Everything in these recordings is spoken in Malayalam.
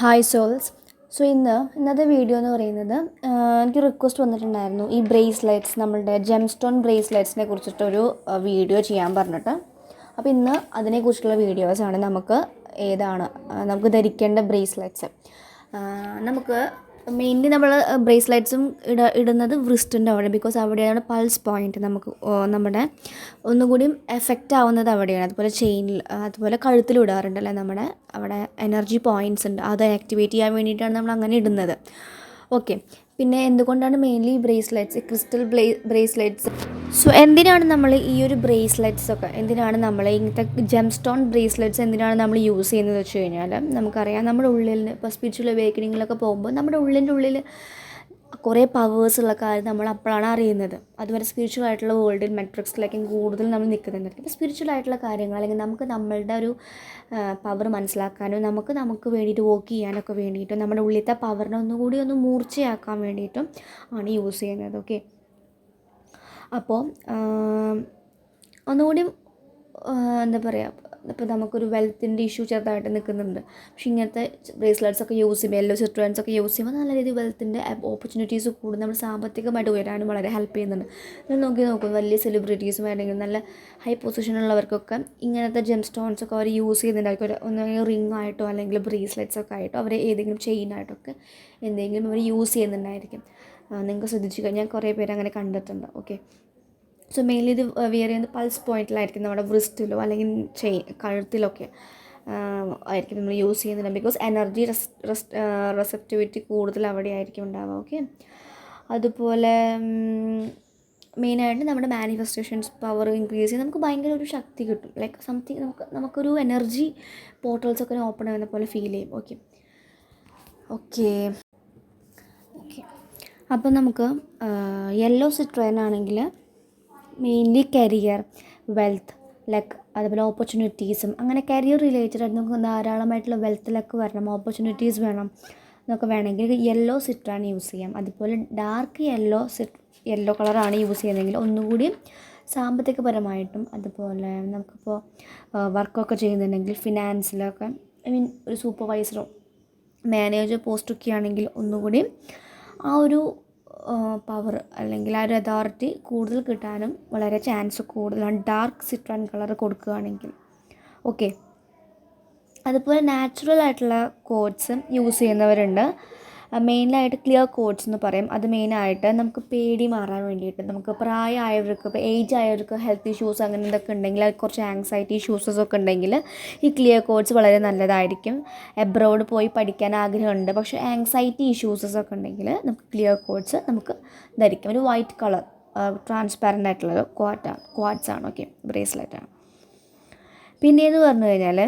Hi souls. ഇന്നത്തെ വീഡിയോ എന്ന് പറയുന്നത് എനിക്ക് റിക്വസ്റ്റ് വന്നിട്ടുണ്ടായിരുന്നു ഈ ബ്രേസ്ലെറ്റ്സ്, നമ്മളുടെ ജെം സ്റ്റോൺ ബ്രേസ്ലെറ്റ്സിനെ കുറിച്ചിട്ടൊരു വീഡിയോ ചെയ്യാൻ പറഞ്ഞിട്ട്. അപ്പോൾ ഇന്ന് അതിനെക്കുറിച്ചുള്ള വീഡിയോസാണ്. നമുക്ക് ധരിക്കേണ്ട ബ്രേസ്ലെറ്റ്സ്. നമുക്ക് മെയിൻലി നമ്മൾ ബ്രേസ്ലെറ്റ്സും ഇടുന്നത് വ്രിസ്റ്റിൻ്റെ അവിടെ, ബിക്കോസ് അവിടെയാണ് പൾസ് പോയിൻറ്റ് നമുക്ക് നമ്മുടെ ഒന്നുകൂടി എഫക്റ്റ് ആവുന്നത് അവിടെയാണ്. അതുപോലെ ചെയിനിൽ, അതുപോലെ കഴുത്തിലും ഇടാറുണ്ടല്ലേ, നമ്മുടെ അവിടെ എനർജി പോയിൻറ്റ്സ് ഉണ്ട്, അത് ആക്ടിവേറ്റ് ചെയ്യാൻ വേണ്ടിയിട്ടാണ് നമ്മൾ അങ്ങനെ ഇടുന്നത്. ഓക്കെ, പിന്നെ എന്തുകൊണ്ടാണ് മെയിൻലി ബ്രേസ്ലെറ്റ്സ്, ക്രിസ്റ്റൽ ബ്രേസ്ലെറ്റ്സ്, എന്തിനാണ് നമ്മൾ ഈ ഒരു ബ്രേസ്ലെറ്റ്സൊക്കെ, എന്തിനാണ് നമ്മൾ ഇങ്ങനത്തെ ജെം സ്റ്റോൺ ബ്രേസ്ലെറ്റ്സ് എന്തിനാണ് നമ്മൾ യൂസ് ചെയ്യുന്നത് വെച്ച് കഴിഞ്ഞാൽ, നമുക്കറിയാം നമ്മുടെ ഉള്ളിൽ ഇപ്പോൾ സ്പിരിച്വൽ അവേക്കനിങ്ങിലൊക്കെ പോകുമ്പോൾ നമ്മുടെ ഉള്ളിൽ കുറേ പവേഴ്സുള്ള കാര്യം നമ്മൾ അപ്പോഴാണ് അറിയുന്നത്. അതുവരെ സ്പിരിച്വൽ ആയിട്ടുള്ള വേൾഡിൽ മെട്രിക്സിലേക്കും കൂടുതൽ നമ്മൾ നിൽക്കുന്നുണ്ട്. ഇപ്പോൾ സ്പിരിച്വൽ ആയിട്ടുള്ള കാര്യങ്ങൾ, അല്ലെങ്കിൽ നമുക്ക് നമ്മളുടെ ഒരു പവർ മനസ്സിലാക്കാനും നമുക്ക് വേണ്ടിയിട്ട് വർക്ക് ചെയ്യാനൊക്കെ വേണ്ടിയിട്ടും നമ്മുടെ ഉള്ളിലത്തെ പവറിനെ ഒന്നുകൂടി മൂർച്ചയാക്കാൻ വേണ്ടിയിട്ടും ആണ് യൂസ് ചെയ്യുന്നത്. ഓക്കെ, അപ്പോൾ ഒന്നുകൂടി എന്താ പറയുക, ഇപ്പോൾ നമുക്കൊരു വെൽത്തിൻ്റെ ഇഷ്യൂ ചെറുതായിട്ട് നിൽക്കുന്നുണ്ട്. പക്ഷേ ഇങ്ങനത്തെ ബ്രേസ്ലെറ്റ്സൊക്കെ യൂസ് ചെയ്യുമ്പോൾ, യെല്ലോ സിട്രോയിൻസൊക്കെ യൂസ് ചെയ്യുമ്പോൾ നല്ല രീതിയിൽ വെൽത്തിൻ്റെ ഓപ്പർച്യൂണിറ്റീസ് കൂടും. നമ്മൾ സാമ്പത്തികമായിട്ട് ഉയരാനും വളരെ ഹെൽപ്പ് ചെയ്യുന്നുണ്ട്. നിങ്ങൾ നോക്കും വലിയ സെലിബ്രിറ്റീസും അല്ലെങ്കിൽ നല്ല ഹൈ പൊസിഷനുള്ളവർക്കൊക്കെ ഇങ്ങനത്തെ ജെം സ്റ്റോൺസൊക്കെ അവർ യൂസ് ചെയ്യുന്നുണ്ടായിരിക്കും. ഒന്നെങ്കിൽ റിംഗ് ആയിട്ടോ അല്ലെങ്കിൽ ബ്രേസ്ലെറ്റ്സൊക്കെ ആയിട്ടോ അവർ ഏതെങ്കിലും ചെയിനായിട്ടൊക്കെ എന്തെങ്കിലും അവർ യൂസ് ചെയ്യുന്നുണ്ടായിരിക്കും. നിങ്ങൾക്ക് ശ്രദ്ധിച്ചു കഴിഞ്ഞാൽ കുറേ പേര് അങ്ങനെ കണ്ടിട്ടുണ്ട്. ഓക്കെ, മെയിൻലി ഇത് വിയർ ചെയ്യുന്നത് പൾസ് പോയിൻറ്റിലായിരിക്കും, നമ്മുടെ വ്രിസ്റ്റിലോ അല്ലെങ്കിൽ കഴുത്തിലൊക്കെ ആയിരിക്കും നമ്മൾ യൂസ് ചെയ്യുന്നത്. ബിക്കോസ് എനർജി റെസപ്റ്റിവിറ്റി കൂടുതൽ അവിടെ ആയിരിക്കും ഉണ്ടാവുക. ഓക്കെ, അതുപോലെ മെയിനായിട്ട് നമ്മുടെ മാനിഫെസ്റ്റേഷൻസ് പവർ ഇൻക്രീസ് ചെയ്ത് നമുക്ക് ഭയങ്കര ഒരു ശക്തി കിട്ടും. ലൈക്ക് സംതിങ് നമുക്കൊരു എനർജി പോർട്ടൽസൊക്കെ ഓപ്പൺ ആവുന്ന പോലെ ഫീൽ ചെയ്യും. ഓക്കെ ഓക്കെ ഓക്കെ അപ്പം നമുക്ക് യെല്ലോ സിട്രോയിൻ ആണെങ്കിൽ മെയിൻലി കരിയർ, വെൽത്ത്, ലക്ക്, അതുപോലെ ഓപ്പർച്യൂണിറ്റീസും, അങ്ങനെ കരിയർ റിലേറ്റഡ് ആയിട്ട് നമുക്ക് ധാരാളമായിട്ടുള്ള വെൽത്ത്, ലക്ക് വരണം, ഓപ്പർച്യൂണിറ്റീസ് വേണം എന്നൊക്കെ വേണമെങ്കിൽ യെല്ലോ സിട്രോൺ യൂസ് ചെയ്യാം. അതുപോലെ ഡാർക്ക് യെല്ലോ കളറാണ് യൂസ് ചെയ്യുന്നതെങ്കിൽ ഒന്നുകൂടി സാമ്പത്തികപരമായിട്ടും, അതുപോലെ നമുക്കിപ്പോൾ വർക്കൊക്കെ ചെയ്യുന്നുണ്ടെങ്കിൽ ഫിനാൻസിലൊക്കെ, ഒരു സൂപ്പർവൈസറോ മാനേജർ പോസ്റ്റൊക്കെ ആണെങ്കിൽ ഒന്നുകൂടി ആ ഒരു പവർ അല്ലെങ്കിൽ ആ ഒരു അതോറിറ്റി കൂടുതൽ കിട്ടാനും വളരെ ചാൻസ് കൂടുതലാണ് ഡാർക്ക് സിട്രോൺ കളർ കൊടുക്കുകയാണെങ്കിൽ. ഓക്കെ, അതുപോലെ നാച്ചുറൽ ആയിട്ടുള്ള കോഡ്സ് യൂസ് ചെയ്യുന്നവരുണ്ട്. മെയിനായിട്ട് ക്ലിയർ കോഡ്സ് എന്ന് പറയും. അത് മെയിനായിട്ട് നമുക്ക് പേടി മാറാൻ വേണ്ടിയിട്ട്, നമുക്ക് പ്രായമായവർക്ക്, ഇപ്പോൾ ഏജ് ആയവർക്ക് ഹെൽത്ത് ഇഷ്യൂസ് അങ്ങനെ എന്തൊക്കെ ഉണ്ടെങ്കിൽ, കുറച്ച് ആങ്സൈറ്റി ഇഷ്യൂസൊക്കെ ഉണ്ടെങ്കിൽ ഈ ക്ലിയർ കോഡ്സ് വളരെ നല്ലതായിരിക്കും. എബ്രോഡ് പോയി പഠിക്കാൻ ആഗ്രഹമുണ്ട്, പക്ഷേ ആങ്സൈറ്റി ഇഷ്യൂസൊക്കെ ഉണ്ടെങ്കിൽ നമുക്ക് ക്ലിയർ കോഡ്സ് നമുക്ക് ധരിക്കാം. ഒരു വൈറ്റ് കളർ ട്രാൻസ്പാരൻ്റ് ആയിട്ടുള്ള ക്വാഡ്സാണ്. ഓക്കെ, ബ്രേസ്ലെറ്റാണ്. പിന്നെയെന്ന് പറഞ്ഞു കഴിഞ്ഞാൽ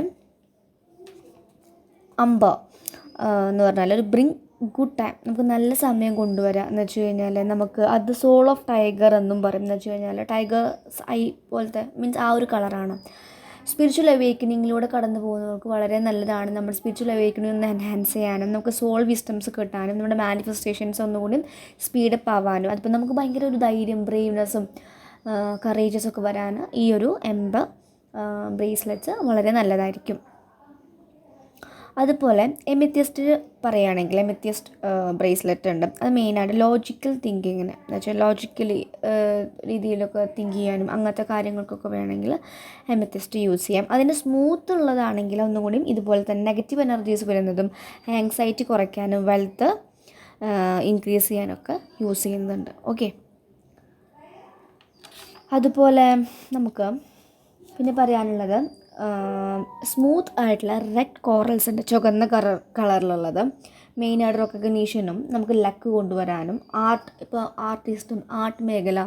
എന്ന് പറഞ്ഞാൽ ഒരു ബ്രിങ് ഗുഡ് ടൈം, നമുക്ക് നല്ല സമയം കൊണ്ടുവരാം എന്ന് വെച്ച് കഴിഞ്ഞാൽ, നമുക്ക് അത് സോൾ ഓഫ് ടൈഗർ എന്നും പറയും. എന്ന് വെച്ച് കഴിഞ്ഞാൽ ടൈഗേഴ്സ് ഐ പോലത്തെ, മീൻസ് ആ ഒരു കളറാണ്. സ്പിരിച്വൽ അവേക്കനിങ്ങിലൂടെ കടന്നു പോകുന്നവർക്ക് വളരെ നല്ലതാണ്. നമ്മൾ സ്പിരിച്വൽ അവേക്കനിങ് ഒന്ന് എൻഹാൻസ് ചെയ്യാനും, നമുക്ക് സോൾ വിസ്റ്റംസ് കിട്ടാനും, നമ്മുടെ മാനിഫെസ്റ്റേഷൻസ് ഒന്നുകൂടി സ്പീഡപ്പ് ആവാനും, അതിപ്പോൾ നമുക്ക് ഭയങ്കര ഒരു ധൈര്യം, ബ്രേവ്നെസ്സും കറേജസൊക്കെ വരാൻ ഈ ഒരു ബ്രേസ്ലെറ്റ്സ് വളരെ നല്ലതായിരിക്കും. അതുപോലെ എമിത്യസ്റ്റ് പറയുകയാണെങ്കിൽ, എമിത്യസ്റ്റ് ബ്രേസ്ലെറ്റ് ഉണ്ട്. അത് മെയിനായിട്ട് ലോജിക്കൽ തിങ്കിങ്ങിന്, എന്ന് വെച്ചാൽ ലോജിക്കലി രീതിയിലൊക്കെ തിങ്ക് ചെയ്യാനും അങ്ങനത്തെ കാര്യങ്ങൾക്കൊക്കെ വേണമെങ്കിൽ എമിത്യസ്റ്റ് യൂസ് ചെയ്യാം. അതിന് സ്മൂത്ത് ഉള്ളതാണെങ്കിൽ ഒന്നുകൂടി ഇതുപോലെ തന്നെ നെഗറ്റീവ് എനർജീസ് വരുന്നതും ആങ്സൈറ്റി കുറയ്ക്കാനും വെൽത്ത് ഇൻക്രീസ് ചെയ്യാനൊക്കെ യൂസ് ചെയ്യുന്നുണ്ട്. ഓക്കെ, അതുപോലെ നമുക്ക് പിന്നെ പറയാനുള്ളത് സ്മൂത്ത് ആയിട്ടുള്ള റെഡ് കോറൽസ് ഉണ്ട്, ചുവന്ന കളറിലുള്ളത്. മെയിനായിട്ട് റെക്കഗ്നീഷനും നമുക്ക് ലക്ക് കൊണ്ടുവരാനും, ഇപ്പോൾ ആർട്ടിസ്റ്റും ആർട്ട് മേഖല,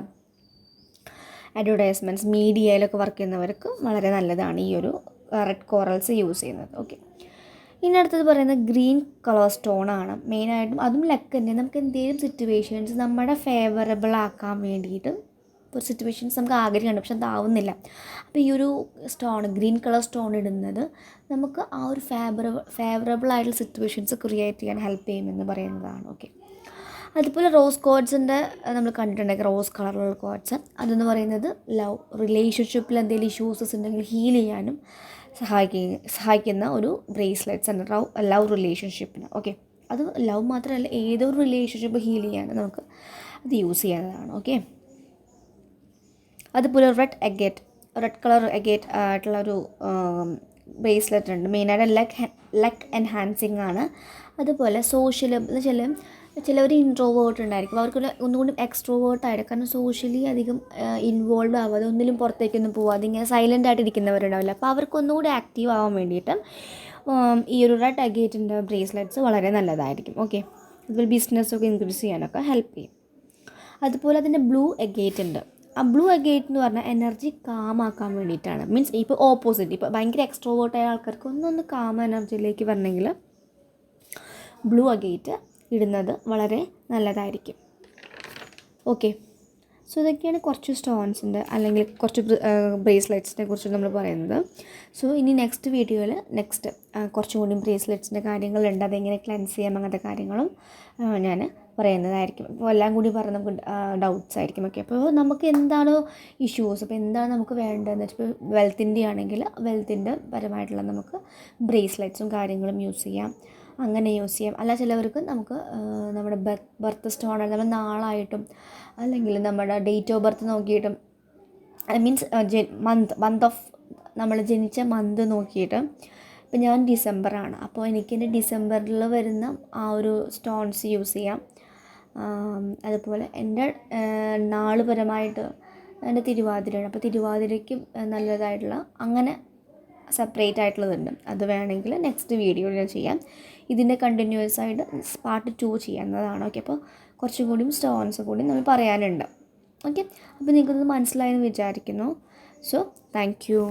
അഡ്വർടൈസ്മെൻറ്റ്സ്, മീഡിയയിലൊക്കെ വർക്ക് ചെയ്യുന്നവർക്ക് വളരെ നല്ലതാണ് ഈ ഒരു റെഡ് കോറൽസ് യൂസ് ചെയ്യുന്നത്. ഓക്കെ, ഇനി അടുത്തത് പറയുന്നത് ഗ്രീൻ കളർ സ്റ്റോണാണ്. മെയിനായിട്ടും അതും ലക്ക് തന്നെ. നമുക്ക് എന്തെങ്കിലും സിറ്റുവേഷൻസ് നമ്മുടെ ഫേവറബിൾ ആക്കാൻ വേണ്ടിയിട്ട് ഒരു സിറ്റുവേഷൻസ് നമുക്ക് ആഗ്രഹമുണ്ട്, പക്ഷെ അതാവുന്നില്ല. അപ്പോൾ ഈ ഒരു ഗ്രീൻ കളർ സ്റ്റോൺ ഇടുന്നത് നമുക്ക് ആ ഒരു ഫേവറബിൾ ആയിട്ടുള്ള സിറ്റുവേഷൻസ് ക്രിയേറ്റ് ചെയ്യാൻ ഹെൽപ്പ് ചെയ്യുമെന്ന് പറയുന്നതാണ്. ഓക്കെ, അതുപോലെ റോസ് കോഡ്സിൻ്റെ നമ്മൾ കണ്ടിട്ടുണ്ടെങ്കിൽ റോസ് കളറിലുള്ള കോഡ്സ്, അതെന്ന് പറയുന്നത് ലവ് റിലേഷൻഷിപ്പിൽ എന്തെങ്കിലും ഇഷ്യൂസസ് ഉണ്ടെങ്കിൽ ഹീൽ ചെയ്യാനും സഹായിക്കുന്ന ഒരു ബ്രേസ്ലെറ്റ്സ് ആണ് ലവ് റിലേഷൻഷിപ്പിന്. ഓക്കെ, അത് ലവ് മാത്രമല്ല, ഏതൊരു റിലേഷൻഷിപ്പ് ഹീൽ ചെയ്യാൻ നമുക്ക് അത് യൂസ് ചെയ്യാവുന്നതാണ്. ഓക്കെ, അതുപോലെ റെഡ് കളർ അഗേറ്റ് ആയിട്ടുള്ളൊരു ബ്രേസ്ലെറ്റ് ഉണ്ട്. മെയിനായിട്ട് ലെഗ് എൻഹാൻസിങ് ആണ്. അതുപോലെ സോഷ്യൽ എന്ന് വെച്ചാൽ ചിലവർ ഇൻട്രോവേർട്ട് ഉണ്ടായിരിക്കും, അവർക്ക് ഒന്നുകൂടി എക്സ്ട്രോവേർട്ട് ആയിരിക്കും. കാരണം സോഷ്യലി അധികം ഇൻവോൾവ് ആവാതെ ഒന്നിലും പുറത്തേക്കൊന്നും പോവാതെ ഇങ്ങനെ സൈലൻ്റ് ആയിട്ട് ഇരിക്കുന്നവരുണ്ടാവില്ല. അപ്പോൾ അവർക്ക് ഒന്നുകൂടി ആക്റ്റീവ് ആവാൻ വേണ്ടിയിട്ട് ഈ ഒരു റെഡ് അഗേറ്റിൻ്റെ ബ്രേസ്ലെറ്റ്സ് വളരെ നല്ലതായിരിക്കും. ഓക്കെ, അതുപോലെ ബിസിനസ്സൊക്കെ ഇൻക്രീസ് ചെയ്യാനൊക്കെ ഹെൽപ്പ് ചെയ്യും. അതുപോലെ തന്നെ ബ്ലൂ അഗേറ്റ് ഉണ്ട്. ആ ബ്ലൂ അഗേറ്റ് എന്ന് പറഞ്ഞാൽ എനർജി കാമാക്കാൻ വേണ്ടിയിട്ടാണ്. മീൻസ് ഇപ്പോൾ ഓപ്പോസിറ്റ്, ഇപ്പോൾ ഭയങ്കര എക്സ്ട്രോവേർട്ടായ ആൾക്കാർക്ക് ഒന്നൊന്ന് കാം എനർജിയിലേക്ക് വരണമെങ്കിൽ ബ്ലൂ അഗേറ്റ് ഇടുന്നത് വളരെ നല്ലതായിരിക്കും. ഓക്കെ, സോ ഇതൊക്കെയാണ് കുറച്ച് സ്റ്റോൺസിൻ്റെ അല്ലെങ്കിൽ കുറച്ച് ബ്രേസ്ലെറ്റ്സിനെ കുറിച്ച് നമ്മൾ പറയുന്നത്. സോ ഇനി നെക്സ്റ്റ് വീഡിയോയിൽ കുറച്ചും കൂടി ബ്രേസ്ലെറ്റ്സിൻ്റെ കാര്യങ്ങളുണ്ട്, അതെങ്ങനെ ക്ലെൻസ് ചെയ്യാം അങ്ങനത്തെ കാര്യങ്ങളും ഞാൻ പറയുന്നതായിരിക്കും. അപ്പോൾ എല്ലാം കൂടി പറഞ്ഞ് നമുക്ക് ഡൗട്ട്സ് ആയിരിക്കും. ഓക്കെ, അപ്പോൾ നമുക്ക് എന്താണോ ഇഷ്യൂസ്, അപ്പോൾ എന്താണ് നമുക്ക് വേണ്ടതെന്ന് വെച്ചാൽ, ഇപ്പോൾ വെൽത്തിൻ്റെ ആണെങ്കിൽ വെൽത്തിൻ്റെ പരമായിട്ടുള്ള നമുക്ക് ബ്രേസ്ലെറ്റ്സും കാര്യങ്ങളും യൂസ് ചെയ്യാം, അങ്ങനെ യൂസ് ചെയ്യാം. അല്ല ചിലവർക്ക് നമുക്ക് നമ്മുടെ ബർത്ത് സ്റ്റോൺ നമ്മുടെ നാളായിട്ടും അല്ലെങ്കിൽ നമ്മുടെ ഡേറ്റ് ഓഫ് ബർത്ത് നോക്കിയിട്ടും, മീൻസ് മന്ത് ഓഫ് നമ്മൾ ജനിച്ച മന്ത് നോക്കിയിട്ട്, ഇപ്പം ഞാൻ ഡിസംബറാണ്, അപ്പോൾ എനിക്കെൻ്റെ ഡിസംബറിൽ വരുന്ന ആ ഒരു സ്റ്റോൺസ് യൂസ് ചെയ്യാം. അതുപോലെ എൻ്റെ നാളുപരമായിട്ട് എൻ്റെ തിരുവാതിരയാണ്, അപ്പോൾ തിരുവാതിരയ്ക്കും നല്ലതായിട്ടുള്ള അങ്ങനെ സെപ്പറേറ്റ് ആയിട്ടുള്ളതുണ്ട്. അത് വേണമെങ്കിൽ നെക്സ്റ്റ് വീഡിയോയിൽ ഞാൻ ചെയ്യാം. ഇതിൻ്റെ കണ്ടിന്യൂസ് ആയിട്ട് പാർട്ട് 2 ചെയ്യുന്നതാണ്. ഓക്കെ, അപ്പോൾ കുറച്ചും കൂടിയും സ്റ്റോൺസ് കൂടി നമ്മൾ പറയാനുണ്ട്. ഓക്കെ, അപ്പോൾ നിങ്ങൾക്കത് മനസ്സിലായെന്ന് വിചാരിക്കുന്നു. So thank you.